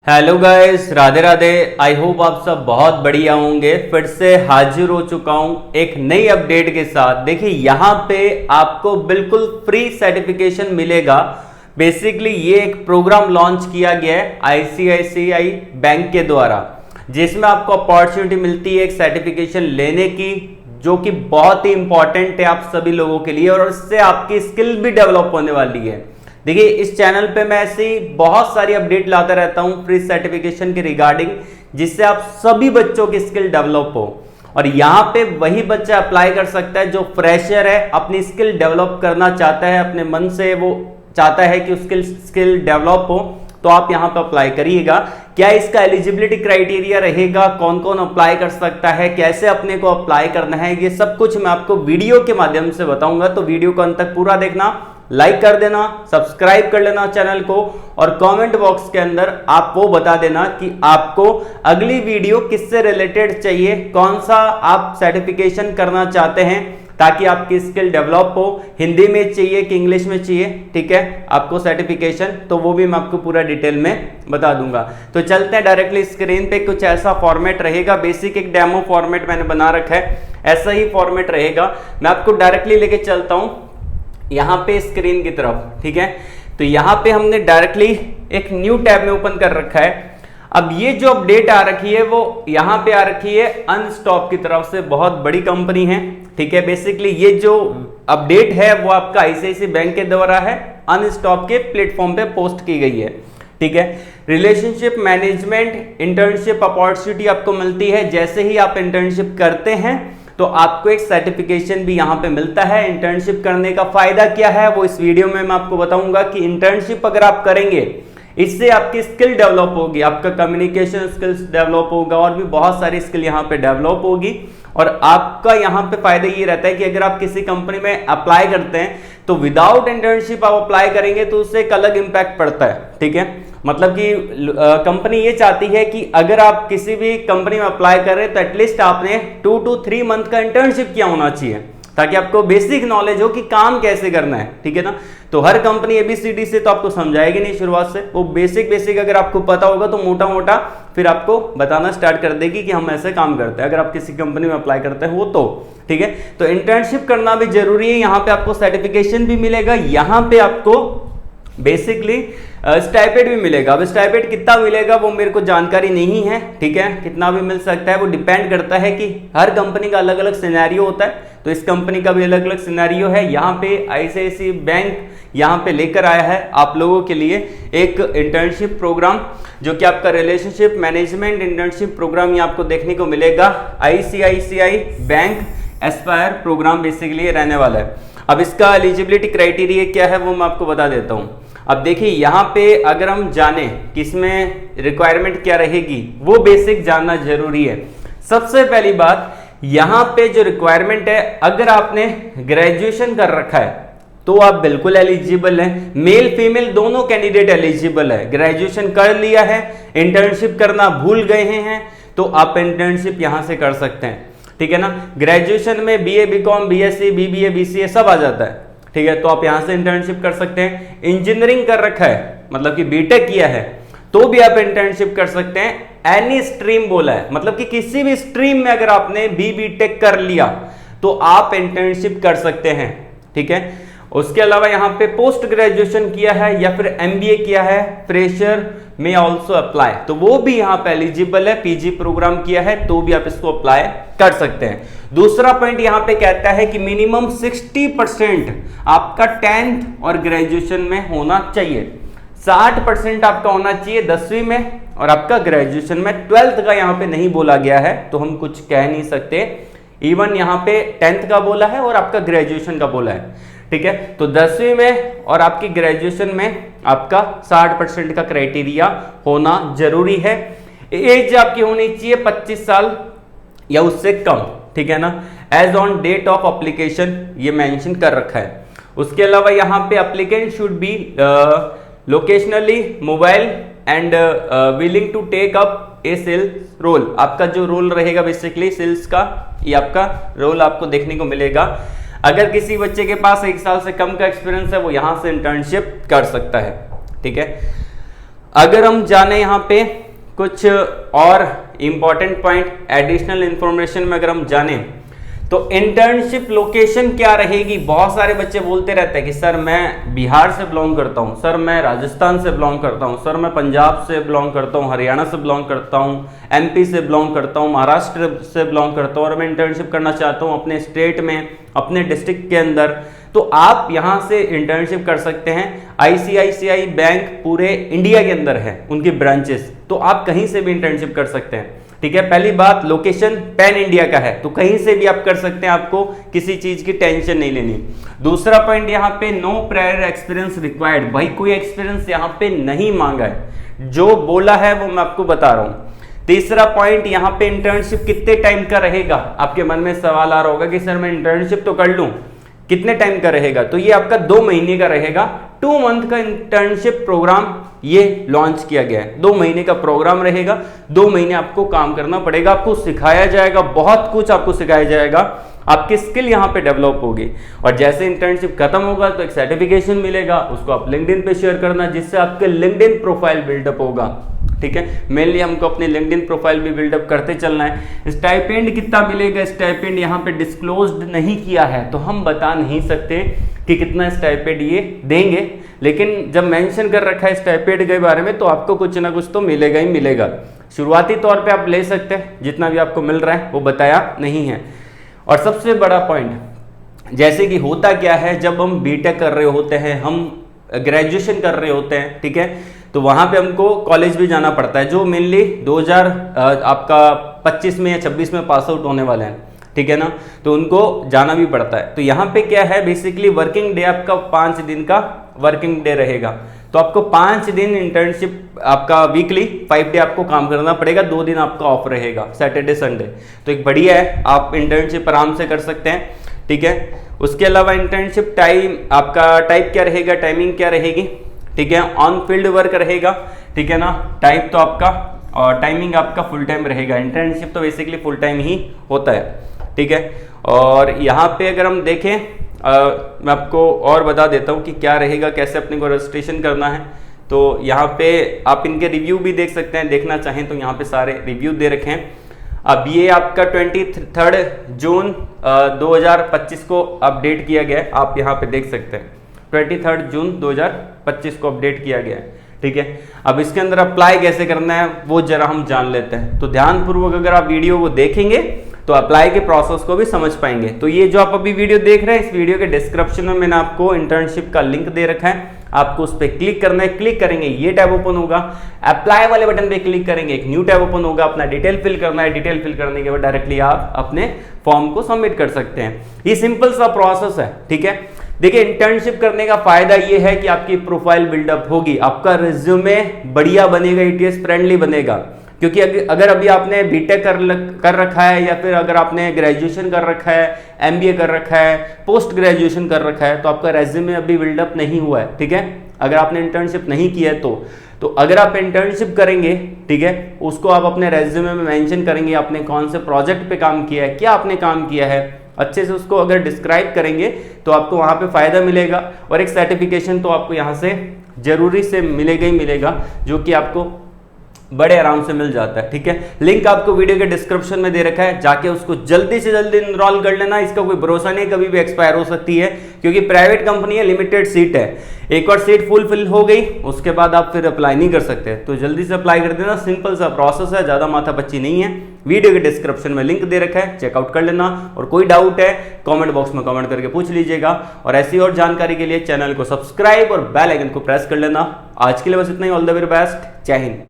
Hello guys, Radhe Radhe. I hope आप सब बहुत बढ़िया होंगे। फिर से हाजिर हो चुका हूं एक नई अपडेट के साथ। देखिए यहां पे आपको बिल्कुल फ्री सर्टिफिकेशन मिलेगा। बेसिकली ये एक प्रोग्राम लॉन्च किया गया है आईसीआईसीआई बैंक के द्वारा, जिसमें आपको अपॉर्चुनिटी मिलती है एक सर्टिफिकेशन लेने की, जो कि बहुत ही इंपॉर्टेंट है आप सभी लोगों के लिए, और इससे आपकी स्किल भी डेवलप होने वाली है। देखिए इस चैनल पे मैं ऐसी बहुत सारी अपडेट लाता रहता हूं फ्री सर्टिफिकेशन के रिगार्डिंग, जिससे आप सभी बच्चों की स्किल डेवलप हो। और यहां पे वही बच्चा अप्लाई कर सकता है जो फ्रेशर है, अपनी स्किल डेवलप करना चाहता है, अपने मन से वो चाहता है कि उसकी स्किल डेवलप हो, तो आप यहां पर अप्लाई करिएगा। क्या इसका एलिजिबिलिटी क्राइटेरिया रहेगा, कौन कौन अप्लाई कर सकता है, कैसे अपने को अप्लाई करना है, ये सब कुछ मैं आपको वीडियो के माध्यम से बताऊंगा। तो वीडियो को अंत तक पूरा देखना, लाइक कर देना, सब्सक्राइब कर लेना चैनल को, और कमेंट बॉक्स के अंदर आप वो बता देना कि आपको अगली वीडियो किससे रिलेटेड चाहिए, कौन सा आप सर्टिफिकेशन करना चाहते हैं, ताकि आपकी स्किल डेवलप हो। हिंदी में चाहिए कि इंग्लिश में चाहिए, ठीक है, आपको सर्टिफिकेशन, तो वो भी मैं आपको पूरा डिटेल में बता दूंगा। तो चलते हैं डायरेक्टली स्क्रीन पे। कुछ ऐसा फॉर्मेट रहेगा, बेसिक एक डेमो फॉर्मेट मैंने बना रखा है, ऐसा ही फॉर्मेट रहेगा। मैं आपको डायरेक्टली लेके चलता हूं यहां पे स्क्रीन की तरफ, ठीक है। तो यहां पे हमने डायरेक्टली एक न्यू टैब में ओपन कर रखा है। अब ये जो अपडेट आ रखी है वो यहां पे आ रखी है अनस्टॉप की तरफ से, बहुत बड़ी कंपनी है, ठीक है। बेसिकली ये जो अपडेट है वो आपका आईसीआईसीआई बैंक के द्वारा है, अनस्टॉप के प्लेटफॉर्म पे पोस्ट की गई है, ठीक है। रिलेशनशिप मैनेजमेंट इंटर्नशिप अपॉर्चुनिटी आपको मिलती है। जैसे ही आप इंटर्नशिप करते हैं तो आपको एक सर्टिफिकेशन भी यहां पे मिलता है। इंटर्नशिप करने का फायदा क्या है वो इस वीडियो में मैं आपको बताऊंगा कि इंटर्नशिप अगर आप करेंगे, इससे आपकी स्किल डेवलप होगी, आपका कम्युनिकेशन स्किल्स डेवलप होगा, और भी बहुत सारी स्किल यहां पे डेवलप होगी। और आपका यहां पे फायदा ये रहता है कि अगर आप किसी कंपनी में अप्लाई करते हैं तो विदाउट इंटर्नशिप आप अप्लाई करेंगे तो उससे एक अलग इंपैक्ट पड़ता है, ठीक है। मतलब कि कंपनी ये चाहती है कि अगर आप किसी भी कंपनी में अप्लाई कर रहे हैं तो एटलीस्ट आपने 2 to 3 मंथ का इंटर्नशिप किया होना चाहिए, ताकि आपको बेसिक नॉलेज हो कि काम कैसे करना है, ठीक है ना। तो हर कंपनी एबीसीडी से तो आपको समझाएगी नहीं शुरुआत से, वो बेसिक अगर आपको पता होगा तो मोटा मोटा फिर आपको बताना स्टार्ट कर देगी कि हम ऐसे काम करते हैं, अगर आप किसी कंपनी में अप्लाई करते हैं वो, तो ठीक है। तो इंटर्नशिप करना भी जरूरी है। यहाँ पे आपको सर्टिफिकेशन भी मिलेगा, यहाँ पे आपको बेसिकली स्टाइपेंड भी मिलेगा। अब स्टाइपेंड कितना मिलेगा वो मेरे को जानकारी नहीं है, ठीक है। कितना भी मिल सकता है वो डिपेंड करता है कि हर कंपनी का अलग अलग सिनेरियो होता है, तो इस कंपनी का भी अलग अलग सिनेरियो है। यहाँ पे आईसीआईसीआई बैंक यहाँ पे लेकर आया है आप लोगों के लिए एक इंटर्नशिप प्रोग्राम, जो कि आपका रिलेशनशिप मैनेजमेंट इंटर्नशिप प्रोग्राम ये आपको देखने को मिलेगा। ICICI bank aspire program basically रहने वाला है। अब इसका एलिजिबिलिटी क्राइटेरिया क्या है वो मैं आपको बता देता हूँ। अब देखिए यहाँ पे अगर हम जाने कि इसमें रिक्वायरमेंट क्या रहेगी, वो बेसिक जानना जरूरी है। सबसे पहली बात, यहाँ पे जो रिक्वायरमेंट है, अगर आपने ग्रेजुएशन कर रखा है तो आप बिल्कुल एलिजिबल हैं। मेल फीमेल दोनों कैंडिडेट एलिजिबल है। ग्रेजुएशन कर लिया है, इंटर्नशिप करना भूल गए हैं, तो आप इंटर्नशिप यहां से कर सकते हैं, ठीक है ना। ग्रेजुएशन में BA BCom BSc BBA BCA सब आ जाता है, ठीक है। तो आप यहां से इंटर्नशिप कर सकते हैं। इंजीनियरिंग कर रखा है, मतलब कि बीटेक किया है, तो भी आप इंटर्नशिप कर सकते हैं। एनी स्ट्रीम बोला है, मतलब कि किसी भी स्ट्रीम में अगर आपने बीटेक कर लिया तो आप इंटर्नशिप कर सकते हैं, ठीक है। उसके अलावा यहाँ पे पोस्ट ग्रेजुएशन किया है या फिर एमबीए किया है, फ्रेशर में ऑल्सो अप्लाई, तो वो भी यहाँ पे एलिजिबल है। पीजी प्रोग्राम किया है तो भी आप इसको अप्लाई कर सकते हैं। दूसरा पॉइंट यहाँ पे कहता है कि मिनिमम 60% आपका 10th और ग्रेजुएशन में होना चाहिए। 60% आपका होना चाहिए 10वीं में, और आपका ग्रेजुएशन में। 12th का यहाँ पे नहीं बोला गया है तो हम कुछ कह नहीं सकते। इवन यहाँ पे 10th का बोला है और आपका ग्रेजुएशन का बोला है, ठीक है। तो 10वीं में और आपकी ग्रेजुएशन में आपका 60% का क्राइटेरिया होना जरूरी है। एज आपकी होनी चाहिए 25 साल या उससे कम, ठीक है ना। Age on date of application ये मेंशन कर रखा है। उसके अलावा यहाँ पे applicant should be locationally mobile and willing to take up a sales role. आपका जो रोल रहेगा बेसिकली सेल्स का, ये आपका रोल आपको देखने को मिलेगा। अगर किसी बच्चे के पास 1 साल से कम का एक्सपीरियंस है वो यहां से इंटर्नशिप कर सकता है, ठीक है। अगर हम जाने यहाँ पे कुछ और इंपॉर्टेंट पॉइंट एडिशनल इंफॉर्मेशन में अगर हम जाने तो इंटर्नशिप लोकेशन क्या रहेगी। बहुत सारे बच्चे बोलते रहते हैं कि सर मैं बिहार से बिलोंग करता हूं, सर मैं राजस्थान से बिलोंग करता हूं, सर मैं पंजाब से बिलोंग करता हूं, हरियाणा से बिलोंग करता हूं, एमपी से बिलोंग करता हूं, महाराष्ट्र से बिलोंग करता हूं और मैं इंटर्नशिप करना चाहता हूं अपने स्टेट में, अपने डिस्ट्रिक्ट के अंदर। तो आप यहां से इंटर्नशिप कर सकते हैं। आईसीआईसीआई बैंक पूरे इंडिया के अंदर है उनकी ब्रांचेस, तो आप कहीं से भी इंटर्नशिप कर सकते हैं। ठीक है, पहली बात लोकेशन पैन इंडिया का है, तो कहीं से भी आप कर सकते हैं, आपको किसी चीज की टेंशन नहीं लेनी। दूसरा पॉइंट यहाँ पे नो प्रायर एक्सपीरियंस रिक्वायर्ड, भाई कोई एक्सपीरियंस यहाँ पे नहीं मांगा है, जो बोला है वो मैं आपको बता रहा हूं। तीसरा पॉइंट यहाँ पे इंटर्नशिप कितने टाइम का रहेगा। आपके मन में सवाल आ रहा होगा कि सर मैं इंटर्नशिप तो कर लूं, कितने टाइम का रहेगा, तो ये आपका 2 महीने का रहेगा। 2 मंथ का इंटर्नशिप प्रोग्राम ये लॉन्च किया गया है। 2 महीने का प्रोग्राम रहेगा, 2 महीने आपको काम करना पड़ेगा, आपको सिखाया जाएगा, बहुत कुछ आपको सिखाया जाएगा, आपकी स्किल यहाँ पे डेवलप होगी। और जैसे इंटर्नशिप खत्म होगा तो एक सर्टिफिकेशन मिलेगा, उसको आप लिंक्डइन पे शेयर करना, जिससे आपके लिंक्डइन प्रोफाइल बिल्डअप होगा। ठीक है, मेनली हमको अपनी लिंक्डइन प्रोफाइल भी बिल्डअप करते चलना है। स्टाइपेंड कितना मिलेगा, स्टाइपेंड यहाँ पे डिस्क्लोज्ड नहीं किया है, तो हम बता नहीं सकते कि कितना स्टाइपेंड ये देंगे, लेकिन जब मेंशन कर रखा है स्टाइपेंड के बारे में तो आपको कुछ ना कुछ तो मिलेगा ही मिलेगा। शुरुआती तौर पे आप ले सकते हैं, जितना भी आपको मिल रहा है वो बताया नहीं है। और सबसे बड़ा पॉइंट, जैसे कि होता क्या है, जब हम बीटेक कर रहे होते हैं, हम ग्रेजुएशन कर रहे होते हैं, ठीक है, तो वहां पे हमको कॉलेज भी जाना पड़ता है, जो मेनली 2025 में या 26 में पास आउट होने वाले हैं, ठीक है ना, तो उनको जाना भी पड़ता है। तो यहाँ पे क्या है, बेसिकली वर्किंग डे आपका 5 दिन का वर्किंग डे रहेगा, तो आपको 5 दिन इंटर्नशिप आपका वीकली 5 डे आपको काम करना पड़ेगा, 2 दिन आपका ऑफ रहेगा, सैटरडे संडे। तो एक बढ़िया है, आप इंटर्नशिप आराम से कर सकते हैं। ठीक है, उसके अलावा इंटर्नशिप टाइम आपका टाइप क्या रहेगा, टाइमिंग क्या रहेगी, ठीक है, ऑन फील्ड वर्क रहेगा, ठीक है ना, टाइप तो आपका और टाइमिंग आपका फुल टाइम रहेगा। इंटर्नशिप तो बेसिकली फुल टाइम ही होता है। ठीक है, और यहाँ पे अगर हम देखें, मैं आपको और बता देता हूँ कि क्या रहेगा, कैसे अपने को रजिस्ट्रेशन करना है। तो यहाँ पे आप इनके रिव्यू भी देख सकते हैं, देखना चाहें तो यहाँ पे सारे रिव्यू दे रखे हैं। अब ये आपका 23 जून 2025 को अपडेट किया गया है, आप यहाँ पे देख सकते हैं 23 जून 2025 को अपडेट किया गया है। ठीक है, अब इसके अंदर अप्लाई कैसे करना है वो जरा हम जान लेते हैं। तो ध्यानपूर्वक अगर आप वीडियो को देखेंगे तो अप्लाई के प्रोसेस को भी समझ पाएंगे। तो ये जो आप अभी वीडियो देख रहे हैं, इस वीडियो के डिस्क्रिप्शन में मैंने आपको इंटर्नशिप का लिंक दे रखा है, आपको उस पर क्लिक करना है। क्लिक करेंगे ये टैब ओपन होगा, अप्लाई वाले बटन पे क्लिक करेंगे, एक न्यू टैब ओपन होगा, अपना डिटेल फिल करना है। डिटेल फिल करने के बाद डायरेक्टली आप अपने फॉर्म को सबमिट कर सकते हैं। ये सिंपल सा प्रोसेस है। ठीक है, देखिए इंटर्नशिप करने का फायदा ये है कि आपकी प्रोफाइल बिल्डअप होगी, आपका रिज्यूमे बढ़िया बनेगा, ईटीएस फ्रेंडली बनेगा। क्योंकि अगर अभी आपने बीटेक कर रखा है, या फिर अगर आपने ग्रेजुएशन कर रखा है, एमबीए कर रखा है, पोस्ट ग्रेजुएशन कर रखा है, तो आपका रेज्यूमे अभी बिल्डअप नहीं हुआ है। ठीक है, अगर आपने इंटर्नशिप नहीं किया है तो अगर आप इंटर्नशिप करेंगे, ठीक है, उसको आप अपने रेज्यूमे में मेंशन करेंगे, आपने कौन से प्रोजेक्ट पे काम किया है, क्या आपने काम किया है, अच्छे से उसको अगर डिस्क्राइब करेंगे तो आपको वहां पे फायदा मिलेगा। और एक सर्टिफिकेशन तो आपको यहाँ से जरूरी से मिलेगा ही मिलेगा, जो कि आपको बड़े आराम से मिल जाता है। ठीक है, लिंक आपको वीडियो के डिस्क्रिप्शन में दे रखा है, जाके उसको जल्दी से जल्दी इनरोल कर लेना। इसका कोई भरोसा नहीं, कभी भी एक्सपायर हो सकती है, क्योंकि प्राइवेट कंपनी है, लिमिटेड सीट है। एक बार सीट फुल फिल हो गई उसके बाद आप फिर अप्लाई नहीं कर सकते, तो जल्दी से अप्लाई कर देना। सिंपल सा प्रोसेस है, ज्यादा माथापच्ची नहीं है। वीडियो के डिस्क्रिप्शन में लिंक दे रखा है, चेकआउट कर लेना। और कोई डाउट है कमेंट बॉक्स में कमेंट करके पूछ लीजिएगा। और ऐसी और जानकारी के लिए चैनल को सब्सक्राइब और बेल आइकन को प्रेस कर लेना। आज के लिए बस इतना ही। ऑल द वेरी बेस्ट, जय हिंद।